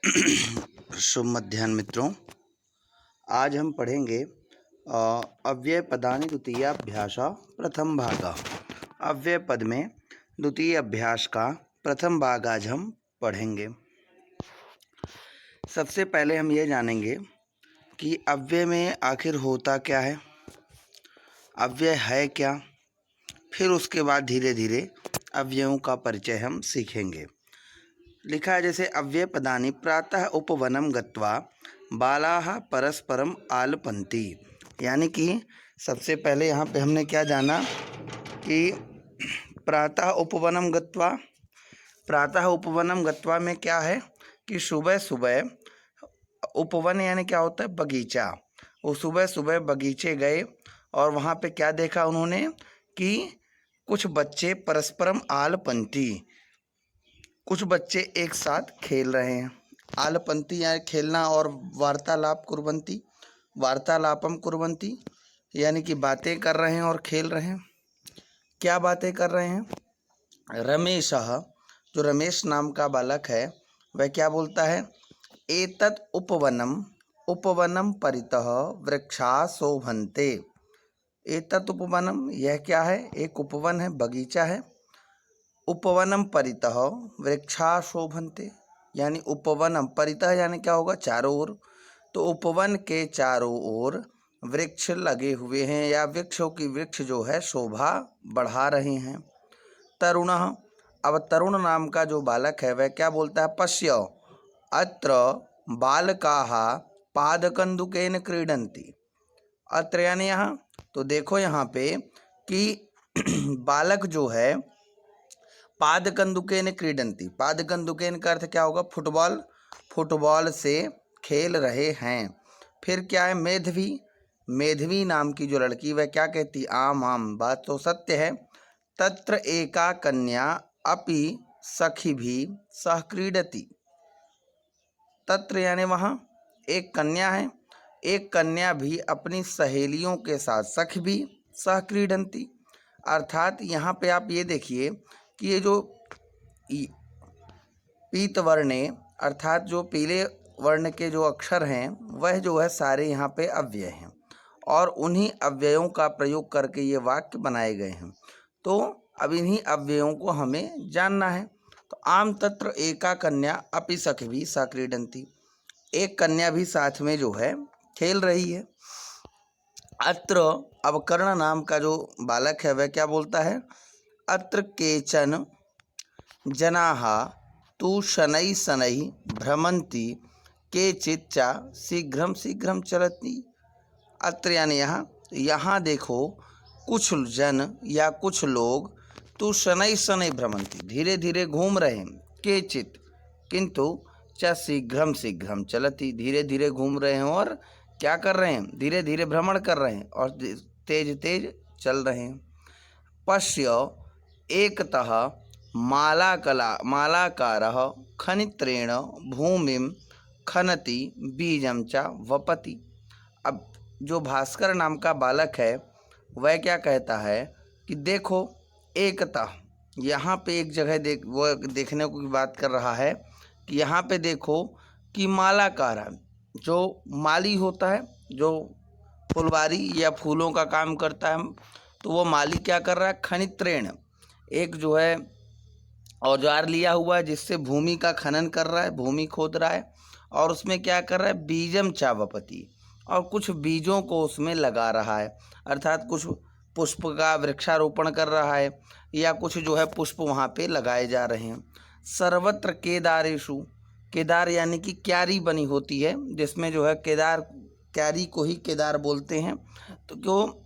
शुभ मध्याह्न मित्रों। आज हम पढ़ेंगे अव्यय पदानि द्वितीयाभ्यास प्रथम भाग। अव्यय पद में द्वितीय अभ्यास का प्रथम भाग आज हम पढ़ेंगे। सबसे पहले हम ये जानेंगे कि अव्यय में आखिर होता क्या है, अव्यय है क्या। फिर उसके बाद धीरे धीरे अव्ययों का परिचय हम सीखेंगे। लिखा है जैसे अव्यय पदानि प्रातः उपवनम गत्वा बालाः परस्परम आलपन्ति। यानी कि सबसे पहले यहाँ पे हमने क्या जाना कि प्रातः उपवनम गत्वा में क्या है कि सुबह सुबह उपवन यानी क्या होता है, बगीचा। वो सुबह सुबह बगीचे गए और वहाँ पे क्या देखा उन्होंने कि कुछ बच्चे परस्परम आलपन्ति, कुछ बच्चे एक साथ खेल रहे हैं। आलपंती यानी खेलना, और वार्तालापम कुर्वन्ति यानी कि बातें कर रहे हैं और खेल रहे हैं। क्या बातें कर रहे हैं? रमेशः, जो रमेश नाम का बालक है, वह क्या बोलता है, एतत् उपवनम परितः वृक्षा शोभन्ते। एतत् उपवनम, यह क्या है, एक उपवन है, बगीचा है। उपवनम परितः वृक्षा शोभन्ते, यानी उपवनम परितः यानी क्या होगा, चारों ओर। तो उपवन के चारों ओर वृक्ष लगे हुए हैं, या वृक्ष जो है शोभा बढ़ा रहे हैं। तरुणः, अब तरुण नाम का जो बालक है वह क्या बोलता है, पश्य अत्र बालकाः पादकन्दुकेन क्रीडन्ति। अत्र यानी यहाँ, तो देखो यहाँ पे कि बालक जो है पादकन्दुकेन क्रीडन्ति, पादकन्दुकेन का अर्थ क्या होगा, फुटबॉल से खेल रहे हैं। फिर क्या है, मेधवी नाम की जो लड़की, वह क्या कहती, आम बात तो सत्य है। तत्र एका कन्या अपि सखिभिः सह क्रीडति। तत्र यानी वहाँ एक कन्या है, एक कन्या भी अपनी सहेलियों के साथ, सखी भी सह क्रीडन्ति। अर्थात यहाँ पे आप ये देखिए कि ये जो पीत वर्णे, अर्थात जो पीले वर्ण के जो अक्षर हैं, वह जो है सारे यहाँ पे अव्यय हैं, और उन्हीं अव्ययों का प्रयोग करके ये वाक्य बनाए गए हैं। तो अब इन्हीं अव्ययों को हमें जानना है। तो आम तत्र एका कन्या अपि सखिभिः सह क्रीडन्ति, एक कन्या भी साथ में जो है खेल रही है। अत्र, अब कर्ण नाम का जो बालक है वह क्या बोलता है, अत्र केचन जनाः तु शनैः शनैः भ्रमन्ति केचित् च शीघ्रं चलति। अत्र यानी यहाँ देखो कुछ जन या कुछ लोग, तु शनैः शनैः भ्रमन्ति, धीरे धीरे घूम रहे हैं, केचित् किंतु च शीघ्रं चलति, धीरे धीरे घूम रहे हैं और क्या कर रहे हैं, धीरे धीरे भ्रमण कर रहे हैं और तेज चल रहे हैं। पश्य एकतः मालाकारः खनित्रेण भूमिं खनति बीजं च वपति। अब जो भास्कर नाम का बालक है वह क्या कहता है कि देखो एकतः, यहाँ पे एक जगह वो देखने को की बात कर रहा है कि यहाँ पे देखो कि मालाकार, जो माली होता है, जो फुलवारी या फूलों का काम करता है, तो वो माली क्या कर रहा है, खनित्रेण, एक जो है औजार लिया हुआ है जिससे भूमि का खनन कर रहा है, भूमि खोद रहा है, और उसमें क्या कर रहा है, बीजम चावपति, और कुछ बीजों को उसमें लगा रहा है। अर्थात कुछ पुष्प का वृक्षारोपण कर रहा है, या कुछ जो है पुष्प वहाँ पे लगाए जा रहे हैं। सर्वत्र केदारेषु, केदार यानी कि क्यारी बनी होती है, जिसमें जो है क्यारी को ही केदार बोलते हैं। तो जो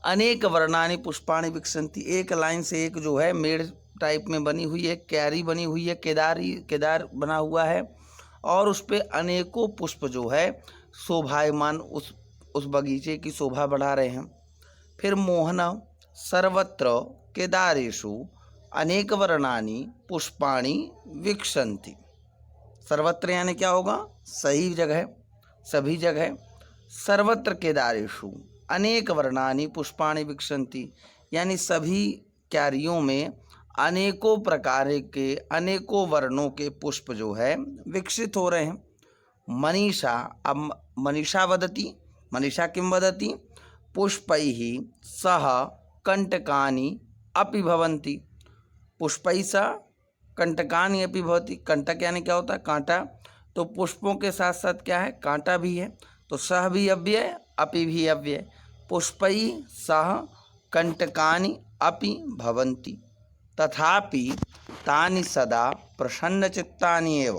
अनेक वर्णानि पुष्पाणि विकसन्ति, एक लाइन से एक जो है मेड़ टाइप में बनी हुई है, क्यारी बनी हुई है, केदार बना हुआ है, और उस पे अनेकों पुष्प जो है शोभायमान उस बगीचे की शोभा बढ़ा रहे हैं। फिर मोहन सर्वत्र केदारेषु अनेक वर्णानि पुष्पाणि विकसन्ति। सर्वत्र यानी क्या होगा, सही जगह, सभी जगह। सर्वत्र केदारेषु अनेक वर्णानि पुष्पाणि विकसन्ति, यानी सभी क्यारियों में अनेकों प्रकार के अनेकों वर्णों के पुष्प जो है विकसित हो रहे हैं। मनीषा, अब मनीषा वदति, मनीषा किं वदति, पुष्पैः सह कंटकानि अपि भवन्ति। पुष्पैः सह कंटकानि अपि भवति। कंटक यानी क्या होता है, कांटा। तो पुष्पों के साथ साथ क्या है, कांटा भी है। तो सह भी अव्यय, अपि भी अव्यय। पुष्पैः सह कंटकानि अपि भवन्ति तथापि तानि सदा प्रसन्नचित्तानि एव।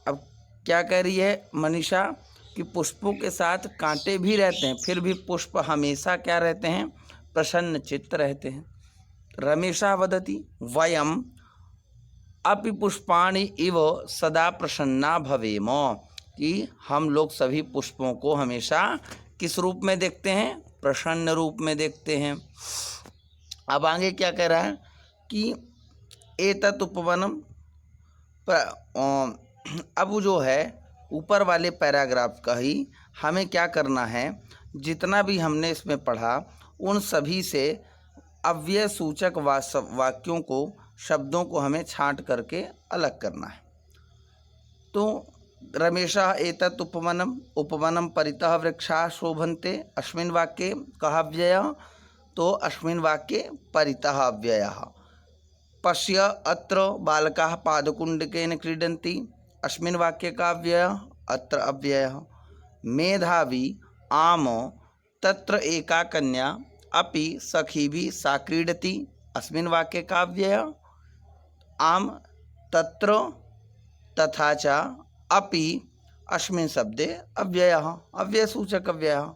अब क्या कह रही है मनीषा कि पुष्पों के साथ कांटे भी रहते हैं, फिर भी पुष्प हमेशा क्या रहते हैं, प्रसन्न चित्त रहते हैं। रमेशा वदति वयम अपि पुष्पाणि इव सदा प्रसन्ना भवेम, कि हम लोग सभी पुष्पों को हमेशा किस रूप में देखते हैं, प्रसन्न रूप में देखते हैं। अब आगे क्या कह रहा है कि एतत् उपवनम, अब जो है ऊपर वाले पैराग्राफ का ही हमें क्या करना है, जितना भी हमने इसमें पढ़ा उन सभी से अव्यय सूचक वाक्यों को, शब्दों को हमें छांट करके अलग करना है। तो रमेशा एतत् उपवनम, उपवनम परितः वृक्षा शोभन्ते, अस्मिन् वाक्ये कः अव्ययः, तो अस्मिन् वाक्ये परितः अव्ययः। पश्य अत्र बालकाः पादकुण्डकेन क्रीडन्ति, अस्मिन् वाक्ये का अव्ययः, अत्र अव्ययः। मेधावी आम तत्र एका कन्या अपि सखीभिः सा क्रीडति, अस्मिन् वाक्ये का अव्ययः, आम तत्र तथा च अपि अस्मिन् शब्दे अव्ययः, अव्ययसूचक अव्ययः।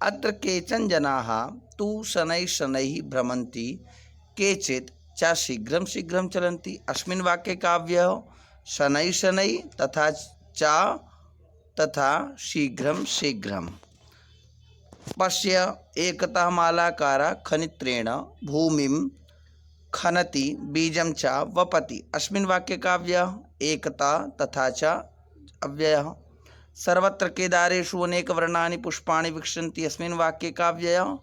अत्र केचन जनाः तु शनैः शनैः भ्रमन्ति, केचित् च शीघ्रं शीघ्रं चलन्ति, अस्मिन् वाक्ये का अव्ययः, शनैः शनैः तथा च तथा शीघ्रं शीघ्रं। पश्य एकतः मालाकारः खनित्रेण भूमिं खनति बीजं च वपति, अस्मिन् वाक्ये का अव्ययः, एकता तथा च अव्ययः। सर्वत्र केदारेषु अनेकवर्णानि पुष्पाणि विकसन्ति, अस्मिन् वाक्ये का अव्ययः,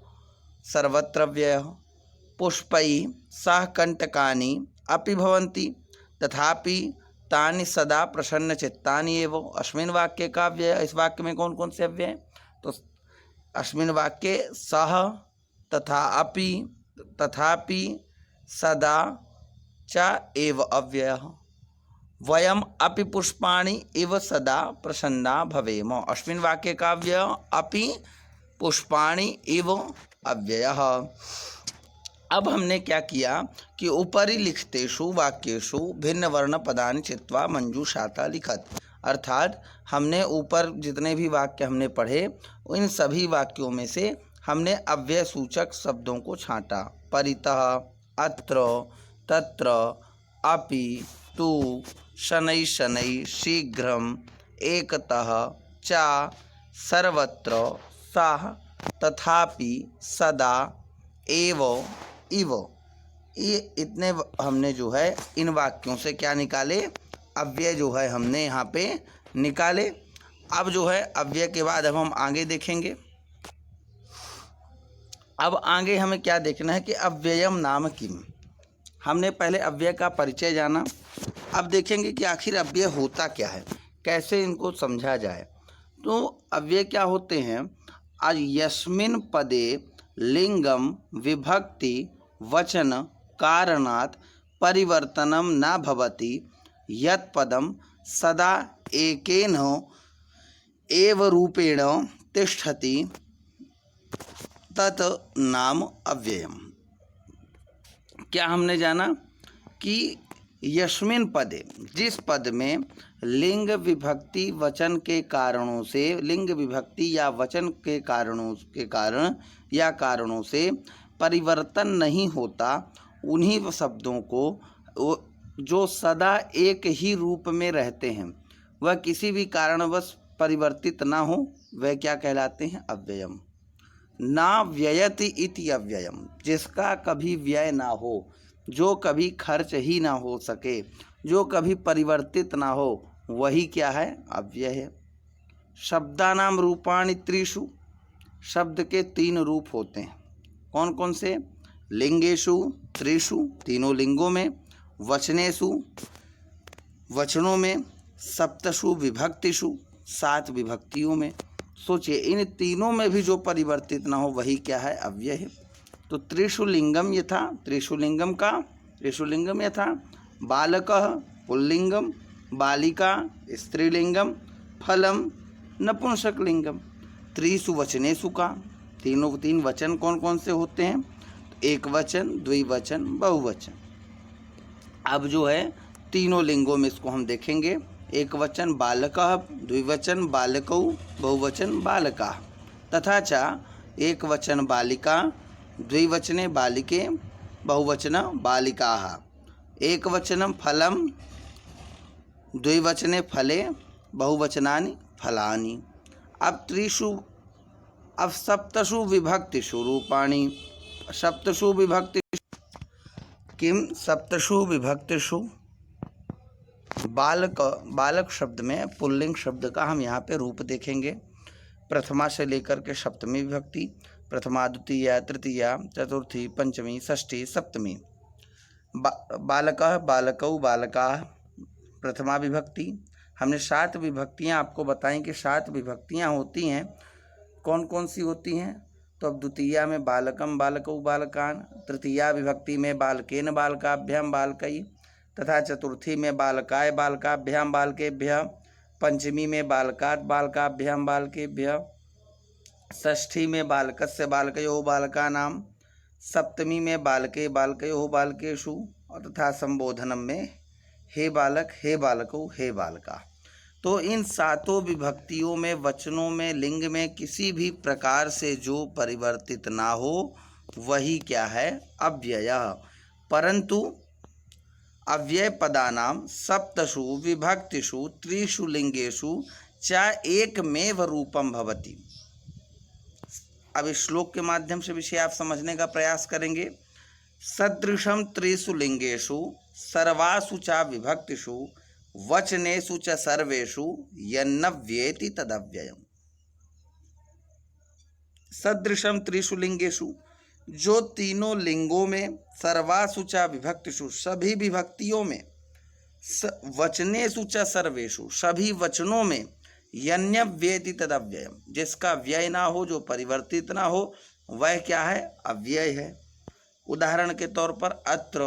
सर्वत्र अव्ययः। पुष्पैः सह कंटकानि अपि भवन्ति तथापि तानि सदा प्रसन्नचित्तानि एव, अस्मिन् वाक्ये का अव्ययः। इस वाक्य में कौन कौन से अव्यय हैं, तो अस्मिन् वाक्ये सह तथा अपि तथापि सदा च एव अव्ययः। वयम अपि पुष्पाणि इव सदा प्रसन्ना भवेम, अस्मिन् वाक्ये का अव्ययः, अपि पुष्पाणि इव अव्ययः। अब हमने क्या किया कि उपरि लिखितेषु वाक्येषु भिन्न वर्ण पदानि चित्वा मंजूषाता लिखत, अर्थात हमने ऊपर जितने भी वाक्य हमने पढ़े इन सभी वाक्यों में से हमने अव्यय सूचक शब्दों को छांटा। परितः, अत्र, तत्र, अपि, तु, शनैः शनैः, शीघ्रं, एकतः, च, सर्वत्र, सह, तथापि, सदा, एव, इव, ये इतने हमने जो है इन वाक्यों से क्या निकाले, अव्यय जो है हमने यहाँ पे निकाले। अब जो है अव्यय के बाद अब हम आगे देखेंगे। अब आगे हमें क्या देखना है कि अव्ययम नाम किम। हमने पहले अव्यय का परिचय जाना, अब देखेंगे कि आखिर अव्यय होता क्या है, कैसे इनको समझा जाए। तो अव्यय क्या होते हैं, आज यस्मिन् पदे लिंगम विभक्ति वचन कारणात् परिवर्तनम न भवति, यत् पदम सदा एकेन एव रूपेण तिष्ठति तत् नाम अव्ययम। क्या हमने जाना कि यस्मिन् पदे, जिस पद में लिंग विभक्ति वचन के कारणों से, लिंग विभक्ति या वचन के कारणों से परिवर्तन नहीं होता, उन्हीं शब्दों को जो सदा एक ही रूप में रहते हैं, वह किसी भी कारणवश परिवर्तित ना हो, वह क्या कहलाते हैं, अव्ययम। ना व्ययति इति अव्ययम, जिसका कभी व्यय ना हो, जो कभी खर्च ही ना हो सके, जो कभी परिवर्तित ना हो, वही क्या है, अव्यय है। शब्दानाम रूपाणि त्रिषु, शब्द के 3 रूप होते हैं, कौन कौन से, लिंगेषु त्रिषु, तीनों लिंगों में, वचनेषु, वचनों में, सप्तषु विभक्तिषु, 7 विभक्तियों में। सोचिए इन तीनों में भी जो परिवर्तित ना हो वही क्या है, अव्यय है। तो त्रिषु लिंगम यथा, त्रिषु लिंगम का, त्रिषु लिंगम यथा, बालकः पुल्लिंगम, बालिका स्त्रीलिंगम, फलम नपुंसकलिंगम। त्रिषु वचनेषु का, तीन वचन कौन कौन से होते हैं, एक वचन, द्विवचन, बहुवचन। अब जो है तीनों लिंगों में इसको हम देखेंगे। एक वचन बालकः, द्विवचन बालकौ, बहुवचन बालका, तथा च एक वचन बालिका, द्विवचने बालिके, बहुवचन बालिकाः, एक वचनं फलं, द्विवचने फले, बहुवचनानि फलानि। अब सप्तषु विभक्तिषु रूपाणि, सप्तषु विभक्तिषु किम, सप्तषु विभक्तिषु बालक शब्द में पुल्लिंग शब्द का हम यहाँ पे रूप देखेंगे। प्रथमा से लेकर के सप्तमी विभक्ति, प्रथमा द्वितीया तृतीया चतुर्थी पंचमी षष्ठी सप्तमी। बालकः बालकौ बालकाः, प्रथमा विभक्ति। हमने 7 विभक्तियाँ आपको बताई कि 7 विभक्तियाँ होती हैं, कौन कौन सी होती हैं। तो अब द्वितीया में बालकम बालकौ बालकान, तृतीया विभक्ति में बालकेन बालकाभ्याम बालकै, तथा चतुर्थी में बालकाय बालकाभ्याम बालकेभ्यः, पंचमी में बालकात् बालकाभ्याम बालकेभ्यः, षष्ठी में बालकस्य बालकयोः बालकानां, सप्तमी में बालके बालकयोः बालकेषु, और तथा संबोधनम में हे बालक हे बालकौ हे बालका। तो इन 7 विभक्तियों में, वचनों में, लिंग में किसी भी प्रकार से जो परिवर्तित ना हो वही क्या है, अव्यय। परंतु अव्यय पदानां सप्तषु विभक्तिषु त्रिषु लिंगेषु च एकमेव रूपम भवति। अब इस श्लोक के माध्यम से विषय आप समझने का प्रयास करेंगे। सदृशम त्रिषु लिंगेषु सर्वासु च विभक्तिषु वचनेषु च सर्वेषु यन्नव्येति तदव्ययम्। सदृशम त्रिषु लिंगेषु, जो तीनों लिंगों में, सर्वासु च विभक्तिषु सभी विभक्तियों में, वचनेषु च सर्वेषु सभी वचनों में, यन्नव्येति तदव्ययम्, जिसका व्यय ना हो, जो परिवर्तित ना हो वह क्या है, अव्यय है। उदाहरण के तौर पर अत्र,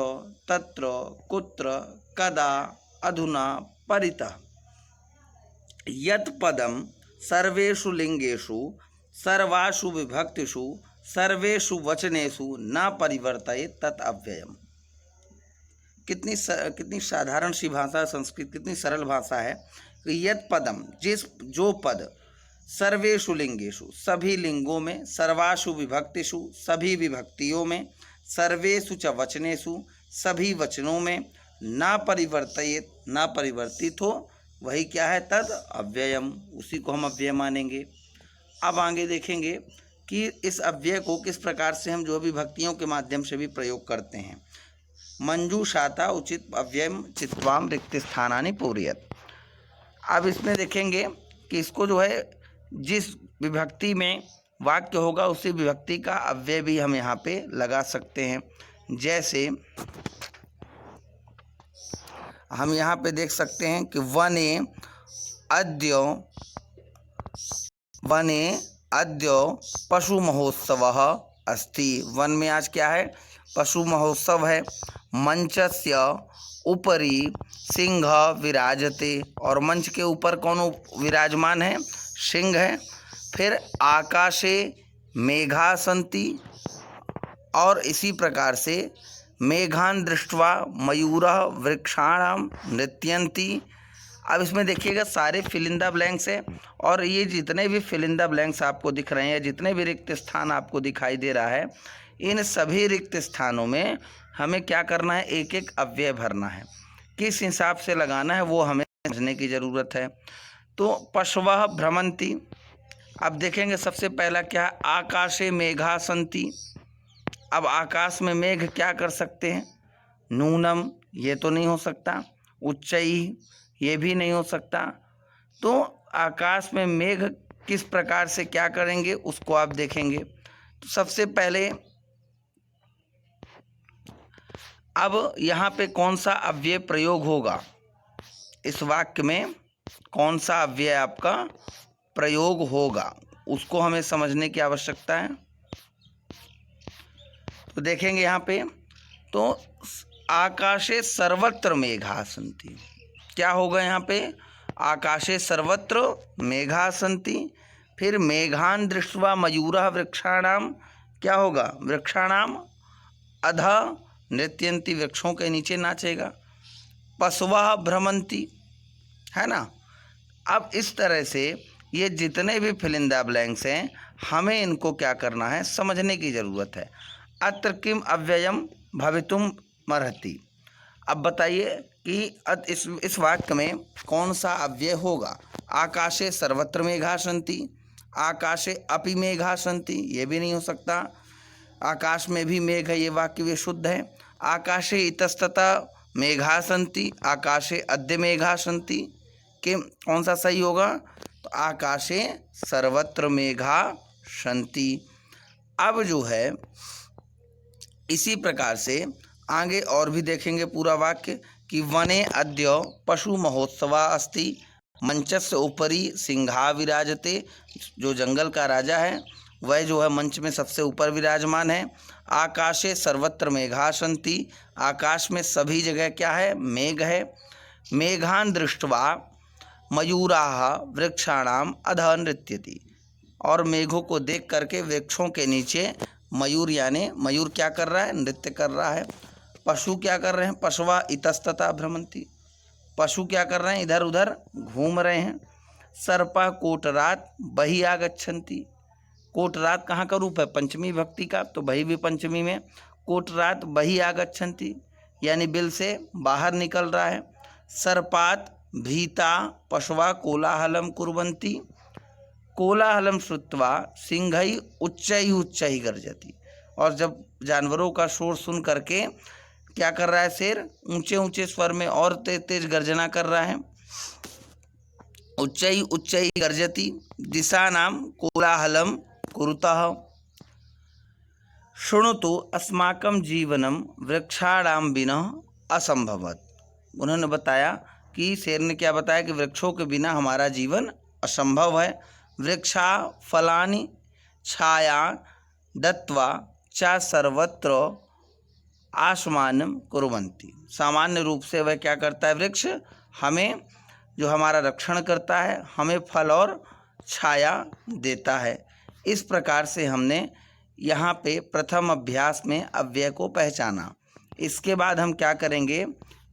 तत्र, कुत्र, कदा, अधुना, परितः। यत् पदम सर्वेषु लिंगेषु सर्वासु विभक्तिषु सर्वेषु वचनेषु न परिवर्तयेत् तत् अव्ययम्। कितनी साधारण सी भाषा, संस्कृत कितनी सरल भाषा है। यत् पदम, जो पद, सर्वेषु लिंगेषु सभी लिंगों में, सर्वासु विभक्तिषु सभी विभक्तियों में, सर्वेषु च वचनेषु सभी वचनों में, ना परिवर्तयेत् ना परिवर्तित हो वही क्या है, तद अव्ययम, उसी को हम अव्यय मानेंगे। अब आगे देखेंगे कि इस अव्यय को किस प्रकार से हम जो विभक्तियों के माध्यम से भी प्रयोग करते हैं। मंजूषाता उचित अव्ययम चित्वाम रिक्त स्थानानि पूरयत्। अब इसमें देखेंगे कि इसको जो है जिस विभक्ति में वाक्य होगा उसी विभक्ति का अव्यय भी हम यहाँ पे लगा सकते हैं। जैसे हम यहाँ पे देख सकते हैं कि वने अद्य पशु महोत्सव अस्ति। वन में आज क्या है, पशु महोत्सव है। मंचस्य उपरि सिंह विराजते, और मंच के ऊपर कौन विराजमान है, सिंह है। फिर आकाशे मेघा सन्ति, और इसी प्रकार से मेघान दृष्ट्वा मयूरः वृक्षाणाम नृत्यन्ति। अब इसमें देखिएगा सारे फिल इन द ब्लैंक्स है, और ये जितने भी फिल इन द ब्लैंक्स आपको दिख रहे हैं, जितने भी रिक्त स्थान आपको दिखाई दे रहा है, इन सभी रिक्त स्थानों में हमें क्या करना है, एक एक अव्यय भरना है। किस हिसाब से लगाना है वो हमें समझने की ज़रूरत है। तो पशवः भ्रमन्ति, अब देखेंगे सबसे पहला क्या है, आकाशे मेघा सन्ति। अब आकाश में मेघ क्या कर सकते हैं, नूनम, ये तो नहीं हो सकता। उच्चैः, ये भी नहीं हो सकता। तो आकाश में मेघ किस प्रकार से क्या करेंगे उसको आप देखेंगे। तो सबसे पहले अब यहाँ पे कौन सा अव्यय प्रयोग होगा, इस वाक्य में कौन सा अव्यय आपका प्रयोग होगा, उसको हमें समझने की आवश्यकता है। तो देखेंगे यहाँ पे, तो आकाशे सर्वत्र मेघा सन्ति, क्या होगा यहाँ पे, आकाशे सर्वत्र मेघा सन्ति। फिर मेघान दृष्ट्वा मयूरः वृक्षाणाम, क्या होगा, वृक्षाणाम अधः नृत्यन्ति, वृक्षों के नीचे नाचेगा। पशवः भ्रमन्ति, है ना। अब इस तरह से ये जितने भी फिल इन द ब्लैंक्स हैं, हमें इनको क्या करना है, समझने की ज़रूरत है। अत्र किम अव्ययम भवितुम अर्हति, अब बताइए कि इस वाक्य में कौन सा अव्यय होगा। आकाशे सर्वत्र मेघा सन्ति, आकाशे अपि मेघा सन्ति, ये भी नहीं हो सकता। आकाश में भी मेघ है, ये वाक्य भी शुद्ध है। आकाशे इतस्ततः मेघा सन्ति, आकाशे अद्य मेघा सन्ति, कि कौन सा सही होगा, तो आकाशे सर्वत्र मेघा सन्ति। अब जो है इसी प्रकार से आगे और भी देखेंगे पूरा वाक्य कि वने अद्य पशु महोत्सवा अस्ति, मंचस्य ऊपरी सिंहा विराजते, जो जंगल का राजा है वह जो है मंच में सबसे ऊपर विराजमान है। आकाशे सर्वत्र मेघा सन्ति, आकाश में सभी जगह क्या है, मेघ है। मेघान दृष्ट्वा मयूराः वृक्षाणाम अधः नृत्यति, और मेघों को देख करके वृक्षों के नीचे मयूर, यानी मयूर क्या कर रहा है, नृत्य कर रहा है। पशु क्या कर रहे हैं, पशवा इतस्ततः भ्रमन्ति, पशु क्या कर रहे हैं, इधर उधर घूम रहे हैं। सर्पा कोटरात बहि आगच्छन्ति, कोटरात कहाँ का रूप है, पंचमी भक्ति का, तो बहि भी पंचमी में। कोटरात बहि आगच्छन्ति, यानी बिल से बाहर निकल रहा है। सर्पात भीता पशवा कोलाहलम कुर्वन्ति, कोलाहलम श्रुत्वा सिंहई उच्चैः गर्जति, और जब जानवरों का शोर सुन करके क्या कर रहा है, शेर ऊंचे ऊंचे स्वर में और तेज तेज गर्जना कर रहा है। उच्चैः गर्जति, दिशानाम कोलाहलम कुरुतः। शृणुतु अस्माकं जीवनम वृक्षाणाम बिना असंभवत्, उन्होंने बताया कि शेर ने क्या बताया कि वृक्षों के बिना हमारा जीवन असंभव है। वृक्षा फलानि छाया दत्वा च सर्वत्र आसमानम कुर्वन्ति, सामान्य रूप से वह क्या करता है, वृक्ष हमें जो हमारा रक्षण करता है, हमें फल और छाया देता है। इस प्रकार से हमने यहाँ पे प्रथम अभ्यास में अव्यय को पहचाना। इसके बाद हम क्या करेंगे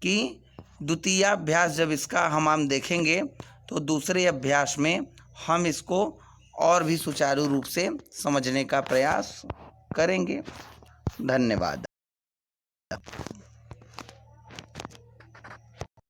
कि द्वितीय अभ्यास जब इसका हम देखेंगे तो दूसरे अभ्यास में हम इसको और भी सुचारू रूप से समझने का प्रयास करेंगे। धन्यवाद।